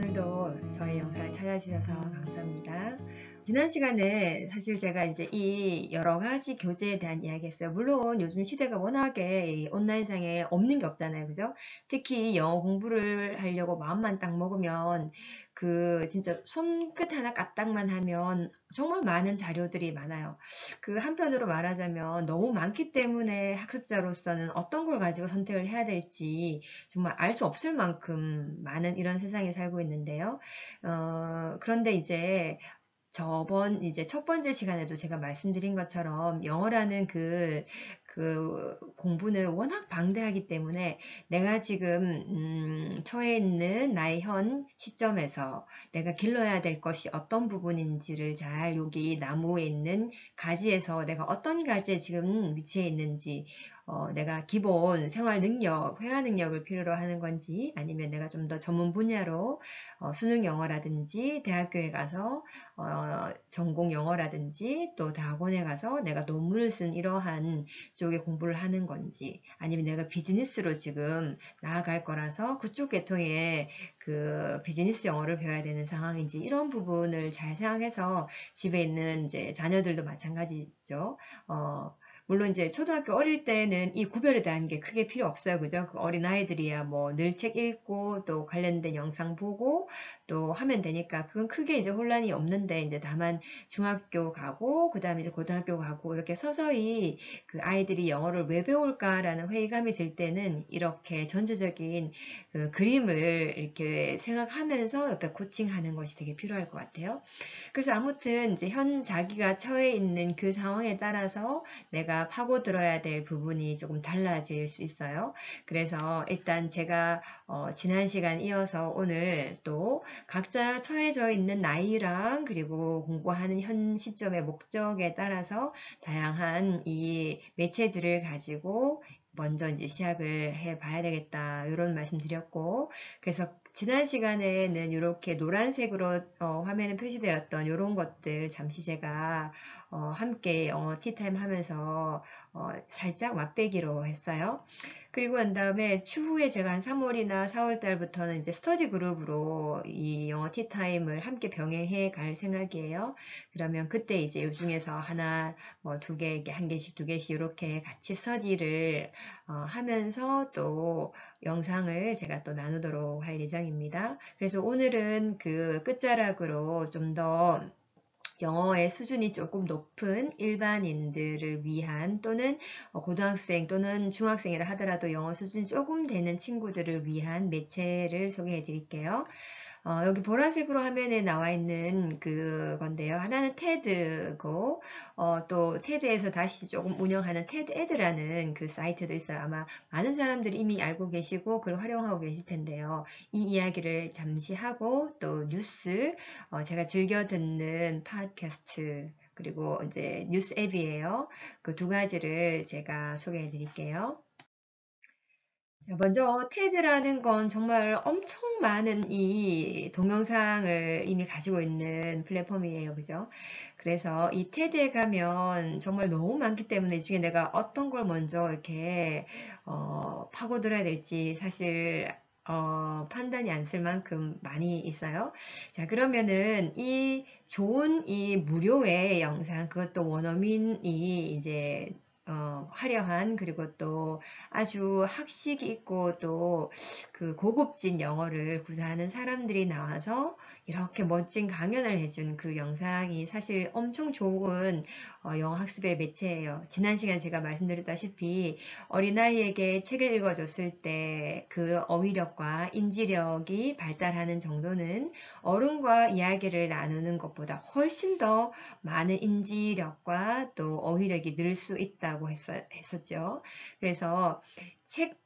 오늘도 저희 영상을 찾아주셔서 감사합니다. 지난 시간에 사실 제가 이제 이 여러 가지 교재에 대한 이야기 했어요. 물론 요즘 시대가 워낙에 이 온라인상에 없는 게 없잖아요. 그죠? 특히 영어 공부를 하려고 마음만 딱 먹으면 진짜 손끝 하나 까딱만 하면 정말 많은 자료들이 많아요. 한편으로 말하자면 너무 많기 때문에 학습자로서는 어떤 걸 가지고 선택을 해야 될지 정말 알 수 없을 만큼 많은 이런 세상에 살고 있는데요. 그런데 이제 이제 첫 번째 시간에도 제가 말씀드린 것처럼 영어라는 공부는 워낙 방대하기 때문에 내가 지금 처해 있는 나의 현 시점에서 내가 길러야 될 것이 어떤 부분인지를 잘 여기 나무에 있는 가지에서 내가 어떤 가지에 지금 위치해 있는지 내가 기본 생활 능력, 회화 능력을 필요로 하는 건지 아니면 내가 좀 더 전문 분야로 수능 영어라든지 대학교에 가서 전공 영어라든지 또 대학원에 가서 내가 논문을 쓴 이러한 쪽에 공부를 하는 건지 아니면 내가 비즈니스로 지금 나아갈 거라서 그쪽 계통의 비즈니스 영어를 배워야 되는 상황인지 이런 부분을 잘 생각해서 집에 있는 이제 자녀들도 마찬가지죠. 물론 이제 초등학교 어릴 때는 이 구별에 대한 게 크게 필요 없어요. 그죠? 어린 아이들이야 뭐 늘 책 읽고 또 관련된 영상 보고 또 하면 되니까 그건 크게 이제 혼란이 없는데 이제 다만 중학교 가고 그다음에 이제 고등학교 가고 이렇게 서서히 아이들이 영어를 왜 배울까라는 회의감이 들 때는 이렇게 전체적인 그림을 이렇게 생각하면서 옆에 코칭하는 것이 되게 필요할 것 같아요. 그래서 아무튼 이제 현 자기가 처해 있는 그 상황에 따라서 내가 파고들어야 될 부분이 조금 달라질 수 있어요. 그래서 일단 제가 지난 시간 이어서 오늘 또 각자 처해져 있는 나이랑 그리고 공부하는 현 시점의 목적에 따라서 다양한 이 매체들을 가지고 먼저 이제 시작을 해 봐야 되겠다 이런 말씀 드렸고 그래서 지난 시간에는 이렇게 노란색으로 화면에 표시되었던 이런 것들 잠시 제가 함께 영어 티타임 하면서 살짝 맛배기로 했어요. 그리고 난 다음에 추후에 제가 한 3월이나 4월 달부터는 이제 스터디 그룹으로 이 영어 티타임을 함께 병행해 갈 생각이에요. 그러면 그때 이제 이 중에서 하나, 뭐 두 개, 한 개씩, 두 개씩 이렇게 같이 스터디를 하면서 또 영상을 제가 또 나누도록 할 예정입니다. 그래서 오늘은 끝자락으로 좀 더 영어의 수준이 조금 높은 일반인들을 위한 또는 고등학생 또는 중학생이라 하더라도 영어 수준이 조금 되는 친구들을 위한 매체를 소개해 드릴게요. 여기 보라색으로 화면에 나와 있는 건데요. 하나는 테드고, 또 테드에서 다시 조금 운영하는 테드 에드라는 사이트도 있어요. 아마 많은 사람들이 이미 알고 계시고 그걸 활용하고 계실 텐데요. 이 이야기를 잠시 하고 또 뉴스, 제가 즐겨 듣는 팟캐스트, 그리고 이제 뉴스 앱이에요. 그 두 가지를 제가 소개해 드릴게요. 먼저 테드라는 건 정말 엄청 많은 이 동영상을 이미 가지고 있는 플랫폼이에요. 그죠? 그래서 이 테드에 가면 정말 너무 많기 때문에 이 중에 내가 어떤 걸 먼저 이렇게 파고들어야 될지 사실 판단이 안 쓸 만큼 많이 있어요. 자, 그러면은 이 좋은 이 무료의 영상, 그것도 원어민이 이제 화려한 그리고 또 아주 학식이 있고 또 고급진 영어를 구사하는 사람들이 나와서 이렇게 멋진 강연을 해준 그 영상이 사실 엄청 좋은 영어 학습의 매체예요. 지난 시간에 제가 말씀드렸다시피 어린아이에게 책을 읽어줬을 때 그 어휘력과 인지력이 발달하는 정도는 어른과 이야기를 나누는 것보다 훨씬 더 많은 인지력과 또 어휘력이 늘 수 있다고 했었죠. 그래서 책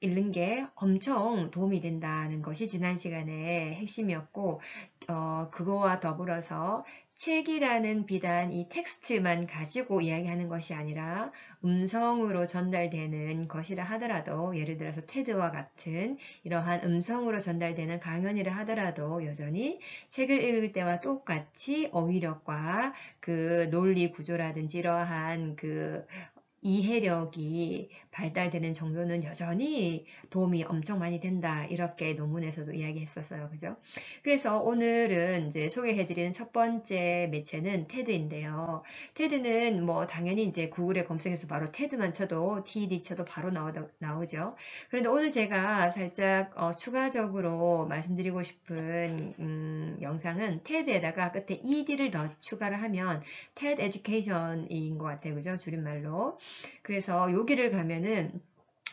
읽는 게 엄청 도움이 된다는 것이 지난 시간의 핵심이었고, 그거와 더불어서 책이라는 비단 이 텍스트만 가지고 이야기하는 것이 아니라 음성으로 전달되는 것이라 하더라도 예를 들어서 테드와 같은 이러한 음성으로 전달되는 강연이라 하더라도 여전히 책을 읽을 때와 똑같이 어휘력과 논리 구조라든지 이러한 이해력이 발달되는 정도는 여전히 도움이 엄청 많이 된다. 이렇게 논문에서도 이야기했었어요. 그죠? 그래서 오늘은 이제 소개해드리는 첫 번째 매체는 테드인데요. 테드는 뭐 당연히 이제 구글에 검색해서 바로 테드만 쳐도 TED 쳐도 바로 나오죠. 그런데 오늘 제가 살짝 추가적으로 말씀드리고 싶은 영상은 테드에다가 끝에 ED를 더 추가를 하면 TED Education인 것 같아요. 그죠? 줄임말로. 그래서 여기를 가면은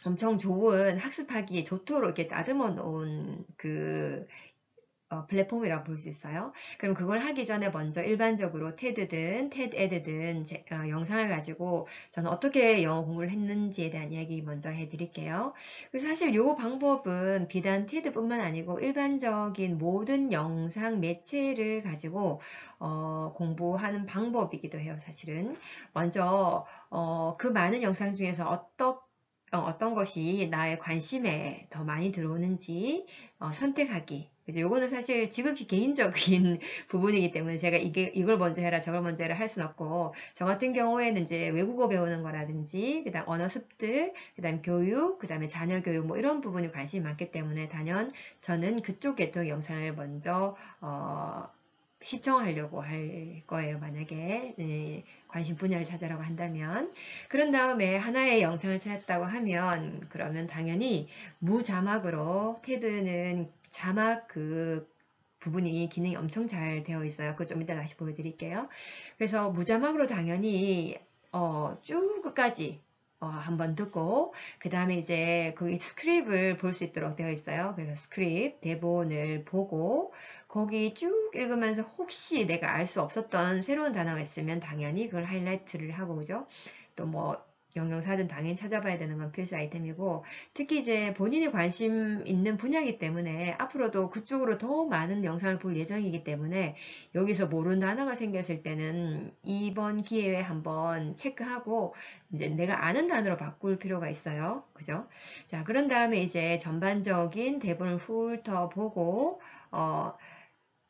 엄청 좋은 학습하기 좋도록 이렇게 다듬어 놓은 플랫폼이라고 볼 수 있어요. 그럼 그걸 하기 전에 먼저 일반적으로 테드든 테드에드든 영상을 가지고 저는 어떻게 영어 공부를 했는지에 대한 이야기 먼저 해드릴게요. 사실 이 방법은 비단 테드뿐만 아니고 일반적인 모든 영상 매체를 가지고 공부하는 방법이기도 해요. 사실은 먼저 그 많은 영상 중에서 어떤 것이 나의 관심에 더 많이 들어오는지 선택하기. 그죠? 요거는 사실 지극히 개인적인 부분이기 때문에 제가 이걸 먼저 해라, 저걸 먼저 해라 할 수는 없고, 저 같은 경우에는 이제 외국어 배우는 거라든지, 그 다음 언어 습득, 그 다음 교육, 그 다음에 자녀 교육, 뭐 이런 부분이 관심이 많기 때문에 저는 그쪽 계통 영상을 먼저, 시청하려고 할 거예요. 만약에 관심 분야를 찾으라고 한다면. 그런 다음에 하나의 영상을 찾았다고 하면 그러면 당연히 무자막으로 테드는 자막 부분이 기능이 엄청 잘 되어 있어요. 그거 좀 이따 다시 보여드릴게요. 그래서 무자막으로 당연히 쭉 끝까지 한번 듣고 그 다음에 이제 그 스크립을 볼 수 있도록 되어 있어요. 그래서 스크립 대본을 보고 거기 쭉 읽으면서 혹시 내가 알 수 없었던 새로운 단어가 있으면 당연히 그걸 하이라이트를 하고 그죠? 또 뭐 영영사든 당연히 찾아봐야 되는 건 필수 아이템이고 특히 이제 본인이 관심 있는 분야이기 때문에 앞으로도 그쪽으로 더 많은 영상을 볼 예정이기 때문에 여기서 모르는 단어가 생겼을 때는 이번 기회에 한번 체크하고 이제 내가 아는 단어로 바꿀 필요가 있어요. 그죠? 자, 그런 다음에 이제 전반적인 대본을 훑어보고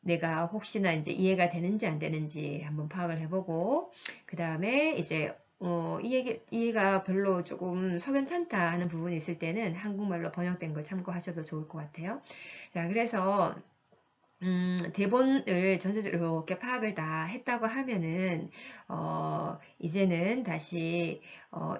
내가 혹시나 이제 이해가 되는지 안 되는지 한번 파악을 해보고 그 다음에 이제 이해가 별로 조금 석연찮다 하는 부분이 있을 때는 한국말로 번역된 걸 참고하셔도 좋을 것 같아요. 자, 그래서 대본을 전체적으로 이렇게 파악을 다 했다고 하면은, 이제는 다시,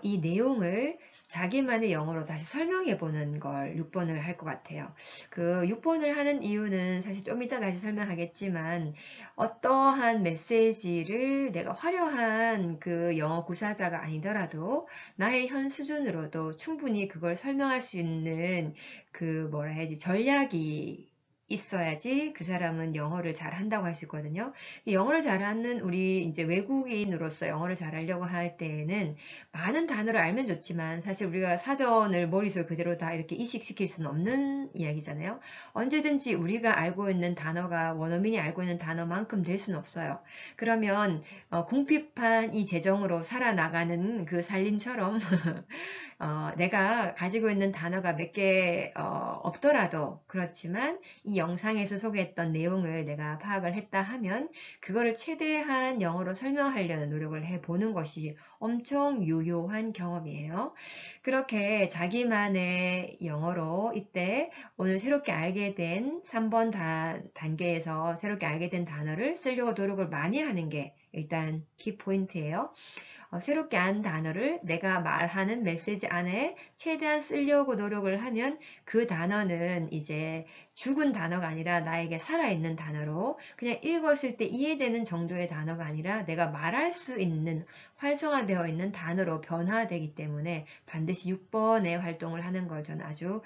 이 내용을 자기만의 영어로 다시 설명해 보는 걸 6번을 할 것 같아요. 그 6번을 하는 이유는 사실 좀 이따 다시 설명하겠지만, 어떠한 메시지를 내가 화려한 그 영어 구사자가 아니더라도 나의 현 수준으로도 충분히 그걸 설명할 수 있는 뭐라 해야지, 전략이 있어야지 그 사람은 영어를 잘 한다고 할 수 있거든요. 영어를 잘하는 우리 이제 외국인으로서 영어를 잘하려고 할 때에는 많은 단어를 알면 좋지만 사실 우리가 사전을 머릿속에 그대로 다 이렇게 이식시킬 수는 없는 이야기잖아요. 언제든지 우리가 알고 있는 단어가 원어민이 알고 있는 단어만큼 될 수는 없어요. 그러면 궁핍한 이 재정으로 살아나가는 그 살림처럼 내가 가지고 있는 단어가 몇 개 없더라도 그렇지만 이 영상에서 소개했던 내용을 내가 파악을 했다 하면 그거를 최대한 영어로 설명하려는 노력을 해보는 것이 엄청 유효한 경험이에요. 그렇게 자기만의 영어로 이때 오늘 새롭게 알게 된 3번 단계에서 새롭게 알게 된 단어를 쓰려고 노력을 많이 하는 게 일단 키포인트예요. 새롭게 안 단어를 내가 말하는 메시지 안에 최대한 쓰려고 노력을 하면 그 단어는 이제 죽은 단어가 아니라 나에게 살아있는 단어로 그냥 읽었을 때 이해되는 정도의 단어가 아니라 내가 말할 수 있는 활성화되어 있는 단어로 변화되기 때문에 반드시 6번의 활동을 하는 걸 저는 아주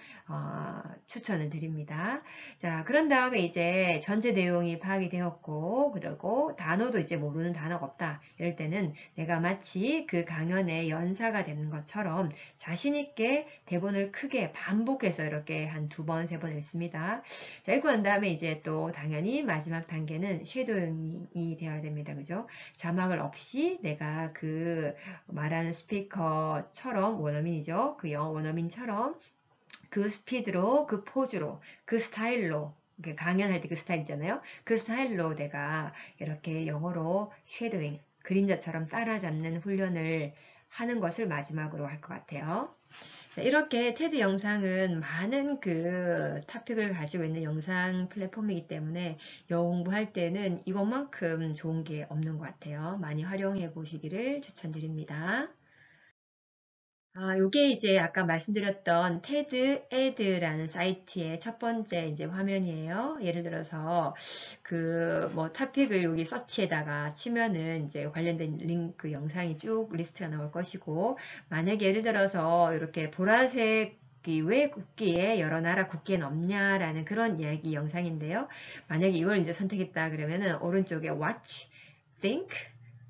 추천을 드립니다. 자, 그런 다음에 이제 전체 내용이 파악이 되었고 그리고 단어도 이제 모르는 단어가 없다. 이럴 때는 내가 마치 그 강연의 연사가 되는 것처럼 자신 있게 대본을 크게 반복해서 이렇게 한 2번, 3번 읽습니다. 자, 읽고 난 다음에 이제 또 당연히 마지막 단계는 쉐도잉이 되어야 됩니다. 그죠? 자막을 없이 내가 그 말하는 스피커처럼 원어민이죠. 그 영어 원어민처럼 그 스피드로, 그 포즈로, 그 스타일로 강연할 때 그 스타일이잖아요. 그 스타일로 내가 이렇게 영어로 쉐도잉, 그림자처럼 따라잡는 훈련을 하는 것을 마지막으로 할 것 같아요. 자, 이렇게 테드 영상은 많은 그 토픽을 가지고 있는 영상 플랫폼이기 때문에 영어 공부할 때는 이것만큼 좋은 게 없는 것 같아요. 많이 활용해 보시기를 추천드립니다. 요게 이제 아까 말씀드렸던 테드 에드라는 사이트의 첫 번째 이제 화면이에요. 예를 들어서 그 뭐 토픽을 여기 서치에다가 치면은 이제 관련된 링크 영상이 쭉 리스트가 나올 것이고, 만약에 예를 들어서 이렇게 보라색 왜 국기에 여러 나라 국기엔 없냐라는 그런 이야기 영상인데요. 만약에 이걸 이제 선택했다 그러면은 오른쪽에 watch, think,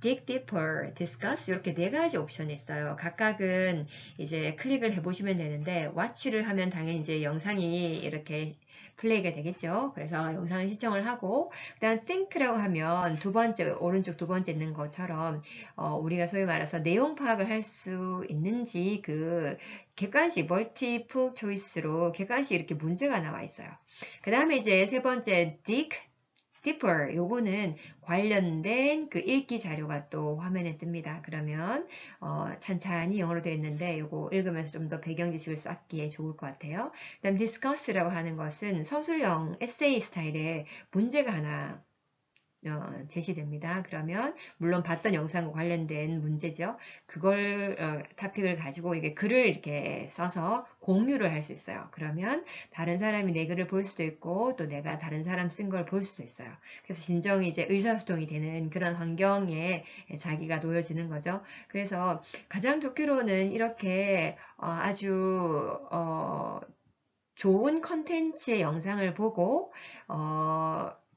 dig deeper, discuss 이렇게 네 가지 옵션이 있어요. 각각은 이제 클릭을 해보시면 되는데 watch를 하면 당연히 이제 영상이 이렇게 플레이가 되겠죠. 그래서 영상을 시청을 하고 그다음 think라고 하면 두 번째 오른쪽 두 번째 있는 것처럼 우리가 소위 말해서 내용 파악을 할 수 있는지 그 객관식 멀티플 초이스로 객관식 이렇게 문제가 나와 있어요. 그 다음에 이제 세 번째 dig deeper 요거는 관련된 그 읽기 자료가 또 화면에 뜹니다. 그러면 찬찬히 영어로 되어 있는데 요거 읽으면서 좀 더 배경 지식을 쌓기에 좋을 것 같아요. 그다음 discuss라고 하는 것은 서술형 에세이 스타일의 문제가 하나 제시됩니다. 그러면 물론 봤던 영상과 관련된 문제죠. 그걸 토픽을 가지고 이게 글을 이렇게 써서 공유를 할 수 있어요. 그러면 다른 사람이 내 글을 볼 수도 있고 또 내가 다른 사람 쓴 걸 볼 수도 있어요. 그래서 진정이 이제 의사소통이 되는 그런 환경에 자기가 놓여지는 거죠. 그래서 가장 좋기로는 이렇게 아주 좋은 컨텐츠의 영상을 보고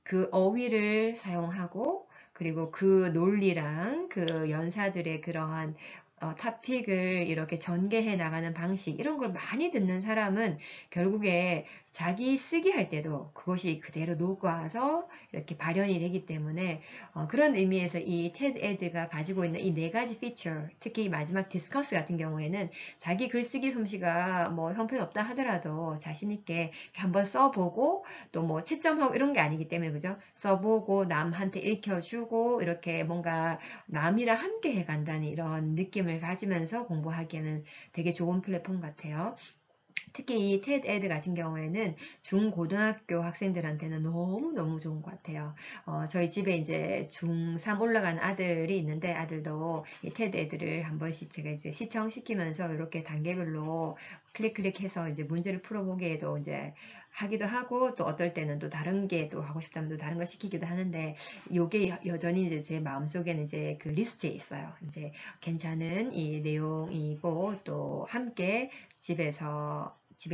그 어휘를 사용하고 그리고 그 논리랑 그 연사들의 그러한 토픽을 이렇게 전개해 나가는 방식 이런 걸 많이 듣는 사람은 결국에 자기 쓰기 할 때도 그것이 그대로 녹아서 이렇게 발현이 되기 때문에 그런 의미에서 이 TED Ed가 가지고 있는 이 네 가지 피처, 특히 마지막 디스커스 같은 경우에는 자기 글쓰기 솜씨가 뭐 형편없다 하더라도 자신 있게 한번 써보고 또 뭐 채점하고 이런 게 아니기 때문에 그죠? 써보고 남한테 읽혀주고 이렇게 뭔가 남이랑 함께 해간다는 이런 느낌을 가지면서 공부하기에는 되게 좋은 플랫폼 같아요. 특히 이 TED Ed 같은 경우에는 중고등학교 학생들한테는 너무너무 좋은 것 같아요. 저희 집에 이제 중3 올라간 아들이 있는데 아들도 이 TED Ed를 한 번씩 제가 이제 시청시키면서 이렇게 단계별로 클릭해서 이제 문제를 풀어보기에도 이제 하기도 하고 또 어떨 때는 또 다른 게 또 하고 싶다면 또 다른 걸 시키기도 하는데 요게 여전히 이제 제 마음속에는 이제 그 리스트에 있어요. 이제 괜찮은 이 내용이고 또 함께 집에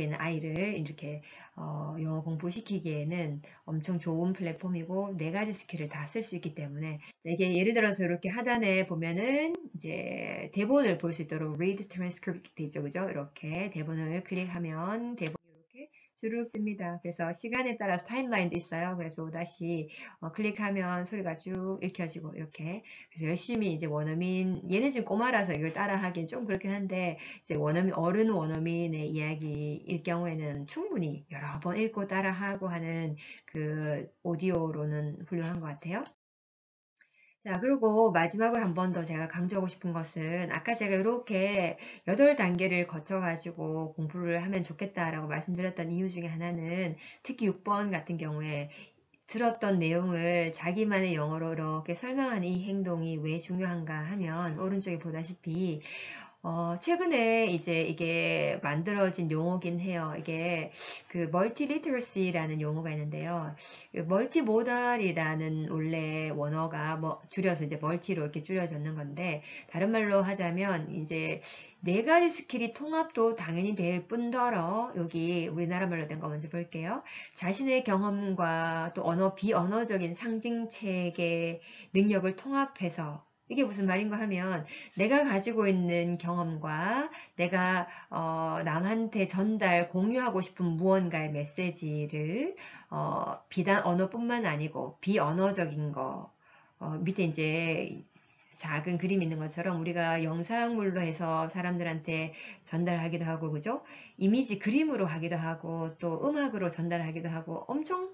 있는 아이를 이렇게 영어 공부시키기에는 엄청 좋은 플랫폼이고 네 가지 스킬을 다 쓸 수 있기 때문에 이게 예를 들어서 이렇게 하단에 보면은 이제 대본을 볼 수 있도록 read transcript 돼 있죠, 그죠? 이렇게 대본을 클릭하면 대본이 이렇게 주르륵 뜹니다. 그래서 시간에 따라서 타임라인도 있어요. 그래서 다시 클릭하면 소리가 쭉 읽혀지고 이렇게 그래서 열심히 이제 원어민 얘는 지금 꼬마라서 이걸 따라하긴 좀 그렇긴 한데 이제 어른 원어민의 이야기일 경우에는 충분히 여러 번 읽고 따라하고 하는 그 오디오로는 훌륭한 것 같아요. 자, 그리고 마지막으로 한 번 더 제가 강조하고 싶은 것은 아까 제가 이렇게 8단계를 거쳐가지고 공부를 하면 좋겠다라고 말씀드렸던 이유 중에 하나는 특히 6번 같은 경우에 들었던 내용을 자기만의 영어로 이렇게 설명하는 이 행동이 왜 중요한가 하면 오른쪽에 보다시피 최근에 이제 이게 만들어진 용어긴 해요. 이게 그 멀티리터러시라는 용어가 있는데요. 멀티모달이라는 원래 원어가 뭐 줄여서 이제 멀티로 이렇게 줄여졌는 건데 다른 말로 하자면 이제 네 가지 스킬이 통합도 당연히 될 뿐더러 여기 우리나라 말로 된 거 먼저 볼게요. 자신의 경험과 또 비언어적인 상징책의 능력을 통합해서 이게 무슨 말인가 하면 내가 가지고 있는 경험과 내가 남한테 공유하고 싶은 무언가의 메시지를 비단 언어뿐만 아니고 비언어적인 거 밑에 이제 작은 그림이 있는 것처럼 우리가 영상물로 해서 사람들한테 전달하기도 하고, 그죠? 이미지 그림으로 하기도 하고, 또 음악으로 전달하기도 하고, 엄청,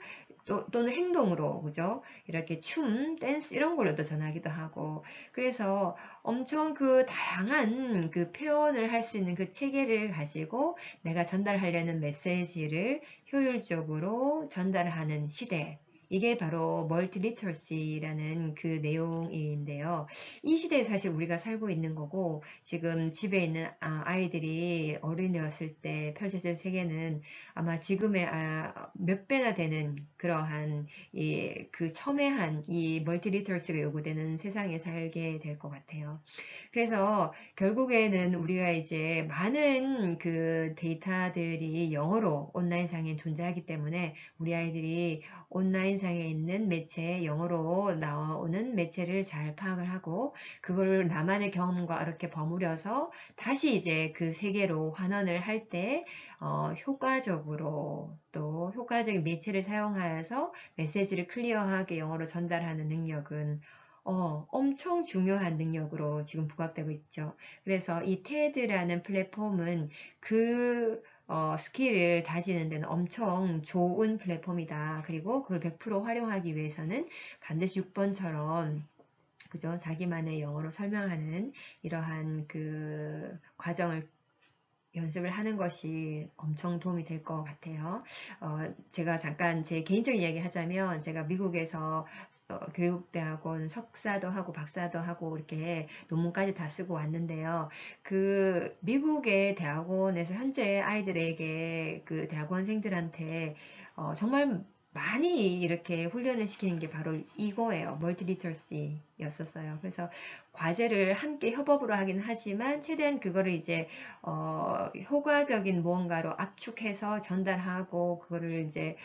또는 행동으로, 그죠? 이렇게 춤, 댄스, 이런 걸로도 전하기도 하고, 그래서 엄청 그 다양한 그 표현을 할 수 있는 그 체계를 가지고 내가 전달하려는 메시지를 효율적으로 전달하는 시대. 이게 바로 멀티리터시라는 그 내용인데요. 이 시대에 사실 우리가 살고 있는 거고, 지금 집에 있는 아이들이 어린이였을 때 펼쳐질 세계는 아마 지금의 몇 배나 되는 그러한 그 첨예한 이 멀티리터시가 요구되는 세상에 살게 될 것 같아요. 그래서 결국에는 우리가 이제 많은 그 데이터들이 영어로 온라인상에 존재하기 때문에 우리 아이들이 온라인상에 있는 매체, 영어로 나오는 매체를 잘 파악을 하고 그걸 나만의 경험과 이렇게 버무려서 다시 이제 그 세계로 환원을 할 때 효과적으로 또 효과적인 매체를 사용하여서 메시지를 클리어하게 영어로 전달하는 능력은 엄청 중요한 능력으로 지금 부각되고 있죠. 그래서 이 테드라는 플랫폼은 그 스킬을 다지는 데는 엄청 좋은 플랫폼이다. 그리고 그걸 100% 활용하기 위해서는 반드시 6번처럼 그죠? 자기만의 영어로 설명하는 이러한 그 과정을 연습을 하는 것이 엄청 도움이 될 것 같아요. 제가 잠깐 제 개인적인 이야기 하자면 제가 미국에서 교육대학원 석사도 하고 박사도 하고 이렇게 논문까지 다 쓰고 왔는데요. 그 미국의 대학원에서 현재 아이들에게 그 대학원생들한테 정말 많이 이렇게 훈련을 시키는 게 바로 이거예요. 멀티리터시였었어요. 그래서 과제를 함께 협업으로 하긴 하지만 최대한 그거를 이제 효과적인 무언가로 압축해서 전달하고 그거를 이제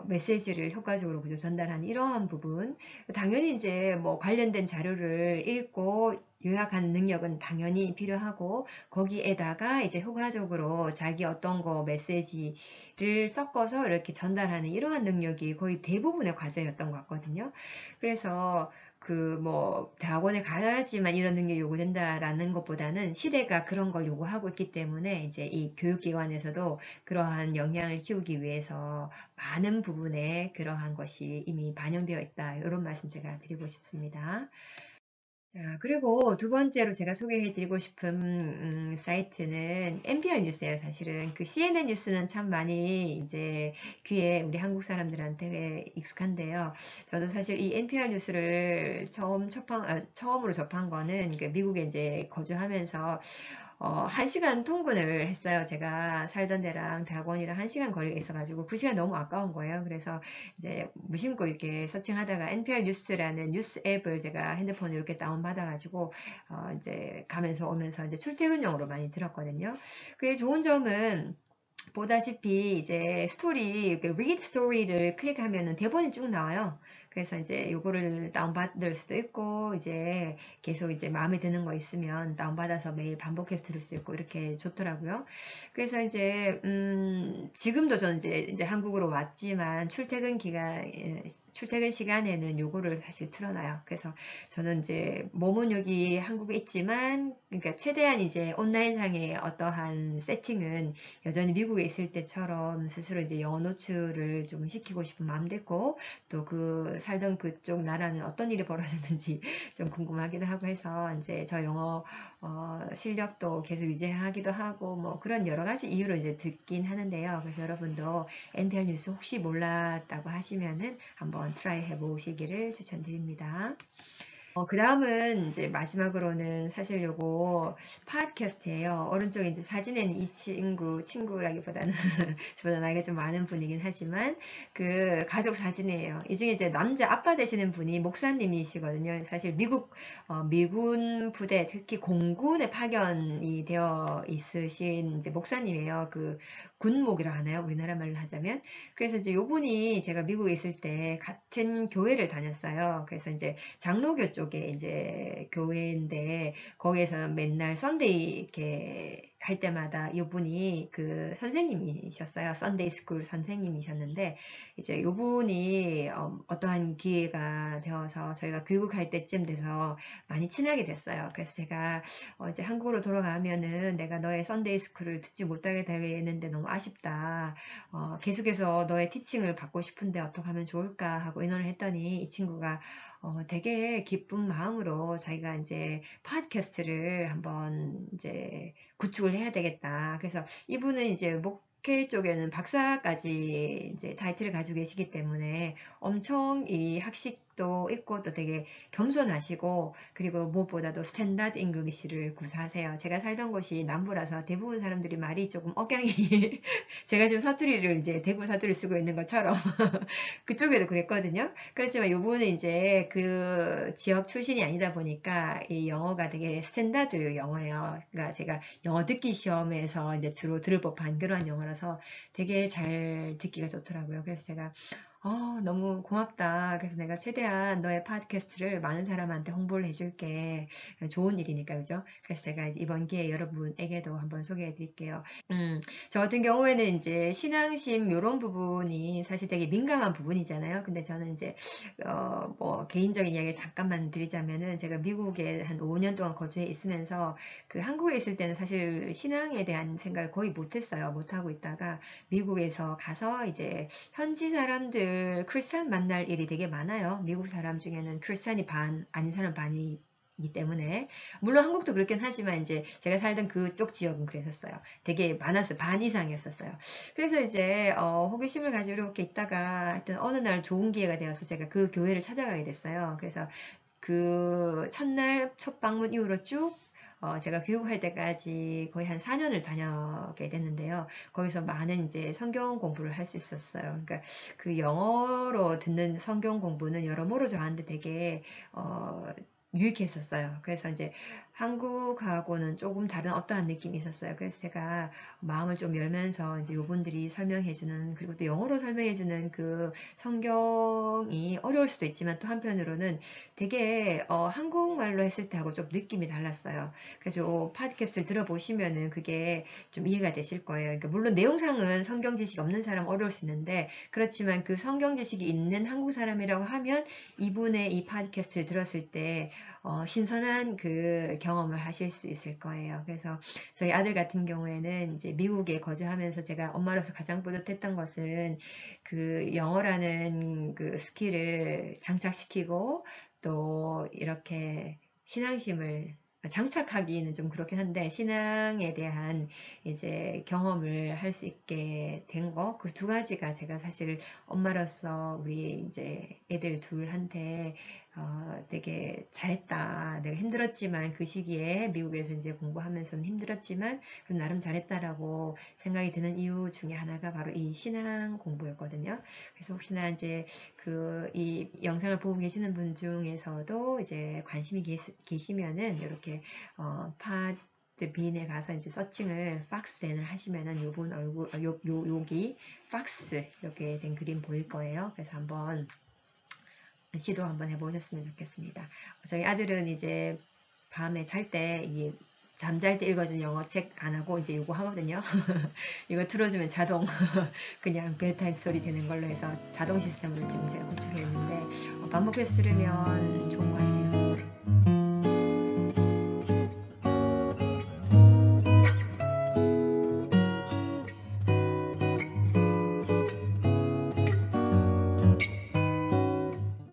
메시지를 효과적으로 그저 전달하는 이러한 부분. 당연히 이제 뭐 관련된 자료를 읽고 요약하는 능력은 당연히 필요하고 거기에다가 이제 효과적으로 자기 어떤 거 메시지를 섞어서 이렇게 전달하는 이러한 능력이 거의 대부분의 과제였던 것 같거든요. 그래서 그 뭐 대학원에 가야지만 이런 능력이 요구된다라는 것보다는 시대가 그런 걸 요구하고 있기 때문에 이제 이 교육기관에서도 그러한 역량을 키우기 위해서 많은 부분에 그러한 것이 이미 반영되어 있다. 이런 말씀 제가 드리고 싶습니다. 자, 그리고 두 번째로 제가 소개해드리고 싶은 사이트는 NPR 뉴스예요. 사실은 그 CNN 뉴스는 참 많이 이제 귀에 우리 한국 사람들한테 익숙한데요. 저도 사실 이 NPR 뉴스를 처음으로 접한 거는 그 미국에 이제 거주하면서 1시간 통근을 했어요. 제가 살던 데랑 대학원이랑 1시간 거리가 있어가지고 그 시간 너무 아까운 거예요. 그래서 이제 무심코 이렇게 서칭하다가 NPR 뉴스라는 뉴스 앱을 제가 핸드폰에 이렇게 다운받아가지고 이제 가면서 오면서 이제 출퇴근용으로 많이 들었거든요. 그게 좋은 점은 보다시피 이제 스토리, read 스토리를 클릭하면은 대본이 쭉 나와요. 그래서 이제 요거를 다운받을 수도 있고, 이제 계속 이제 마음에 드는 거 있으면 다운받아서 매일 반복해서 들을 수 있고, 이렇게 좋더라고요. 그래서 이제, 지금도 저는 이제 한국으로 왔지만, 출퇴근 시간에는 요거를 사실 틀어놔요. 그래서 저는 이제 몸은 여기 한국에 있지만, 그러니까 최대한 이제 온라인상의 어떠한 세팅은 여전히 미국에 있을 때처럼 스스로 이제 영어 노출을 좀 시키고 싶은 마음도 있고 또 그 살던 그쪽 나라는 어떤 일이 벌어졌는지 좀 궁금하기도 하고 해서 이제 저 영어 실력도 계속 유지하기도 하고 뭐 그런 여러 가지 이유로 이제 듣긴 하는데요. 그래서 여러분도 NPR 뉴스 혹시 몰랐다고 하시면은 한번 트라이 해보시기를 추천드립니다. 그 다음은 이제 마지막으로는 사실 요거 팟캐스트예요. 오른쪽에 이제 사진에는 이 친구라기보다는 저보다 나이가 좀 많은 분이긴 하지만 그 가족 사진이에요. 이 중에 이제 남자 아빠 되시는 분이 목사님이시거든요. 사실 미군 부대, 특히 공군에 파견이 되어 있으신 이제 목사님이에요. 그 군목이라 하나요? 우리나라 말로 하자면. 그래서 이제 요분이 제가 미국에 있을 때 같은 교회를 다녔어요. 그래서 이제 장로교 쪽에 이제 교회인데 거기에서 맨날 썬데이 이렇게 갈 때마다 이분이 그 선생님이셨어요. 썬데이 스쿨 선생님이셨는데 이제 이분이 어떠한 기회가 되어서 저희가 교육할 때쯤 돼서 많이 친하게 됐어요. 그래서 제가 이제 한국으로 돌아가면은 내가 너의 썬데이 스쿨을 듣지 못하게 되겠는데 너무 아쉽다. 계속해서 너의 티칭을 받고 싶은데 어떻게 하면 좋을까 하고 의논을 했더니 이 친구가 되게 기쁜 마음으로 자기가 이제 팟캐스트를 한번 이제 구축을 해야 되겠다. 그래서 이분은 이제 목회 쪽에는 박사까지 이제 타이틀을 가지고 계시기 때문에 엄청 이 학식도 있고 또 되게 겸손하시고 그리고 무엇보다도 스탠다드 잉글리시를 구사하세요. 제가 살던 곳이 남부라서 대부분 사람들이 말이 조금 억양이 제가 지금 사투리를 이제 대구 사투리 쓰고 있는 것처럼 그쪽에도 그랬거든요. 그렇지만 요분은 이제 그 지역 출신이 아니다 보니까 이 영어가 되게 스탠다드 영어예요. 그러니까 제가 영어 듣기 시험에서 이제 주로 들을 법한 그런 영어라서 되게 잘 듣기가 좋더라고요. 그래서 제가 너무 고맙다. 그래서 내가 최대한 너의 팟캐스트를 많은 사람한테 홍보를 해줄게. 좋은 일이니까, 그죠? 그래서 제가 이번 기회에 여러분에게도 한번 소개해 드릴게요. 저 같은 경우에는 이제 신앙심 이런 부분이 사실 되게 민감한 부분이잖아요. 근데 저는 이제 뭐 개인적인 이야기 잠깐만 드리자면은 제가 미국에 한 5년 동안 거주해 있으면서 그 한국에 있을 때는 사실 신앙에 대한 생각을 거의 못했어요. 못하고 있다가 미국에서 가서 이제 현지 사람들 크리스찬 만날 일이 되게 많아요. 미국 사람 중에는 크리스찬이 반 아닌 사람 반이 이기 때문에 물론 한국도 그렇긴 하지만 이제 제가 살던 그쪽 지역은 그랬었어요. 되게 많았어요. 반 이상이었었어요. 그래서 이제 호기심을 가지고 이렇게 있다가 하여튼 어느 날 좋은 기회가 되어서 제가 그 교회를 찾아가게 됐어요. 그래서 그 첫날 첫 방문 이후로 쭉 제가 교육할 때까지 거의 한 4년을 다녀게 됐는데요. 거기서 많은 이제 성경 공부를 할 수 있었어요. 그러니까 그 영어로 듣는 성경 공부는 여러모로 저한테 되게 유익했었어요. 그래서 이제 한국하고는 조금 다른 어떠한 느낌이 있었어요. 그래서 제가 마음을 좀 열면서 이제 요분들이 설명해주는 그리고 또 영어로 설명해주는 그 성경이 어려울 수도 있지만 또 한편으로는 되게 한국말로 했을 때하고 좀 느낌이 달랐어요. 그래서 팟캐스트를 들어보시면은 그게 좀 이해가 되실 거예요. 그러니까 물론 내용상은 성경 지식이 없는 사람 어려울 수 있는데 그렇지만 그 성경 지식이 있는 한국 사람이라고 하면 이분의 이 팟캐스트를 들었을 때 신선한 그 경험을 하실 수 있을 거예요. 그래서 저희 아들 같은 경우에는 이제 미국에 거주하면서 제가 엄마로서 가장 뿌듯했던 것은 그 영어라는 그 스킬을 장착시키고 또 이렇게 신앙심을 장착하기는 좀 그렇긴 한데 신앙에 대한 이제 경험을 할 수 있게 된 거, 그 두 가지가 제가 사실 엄마로서 우리 이제 애들 둘한테 되게 잘했다. 내가 힘들었지만 그 시기에 미국에서 이제 공부하면서는 힘들었지만 그럼 나름 잘했다라고 생각이 드는 이유 중에 하나가 바로 이 신앙 공부였거든요. 그래서 혹시나 이제 그 이 영상을 보고 계시는 분 중에서도 이제 관심이 계시면은 이렇게 빈에 가서 이제 서칭을 박스랜을 하시면은 요분 얼굴 여기 박스 이렇게 된 그림 보일 거예요. 그래서 한번 시도 한번 해보셨으면 좋겠습니다. 저희 아들은 이제 밤에 잘 때 잠잘 때 읽어준 영어 책 안 하고 이제 요거 하거든요. 이거 틀어주면 자동 그냥 bedtime 소리 되는 걸로 해서 자동 시스템으로 지금 제가 구축했는데 반복해서 들으면 좋은 것 같아요.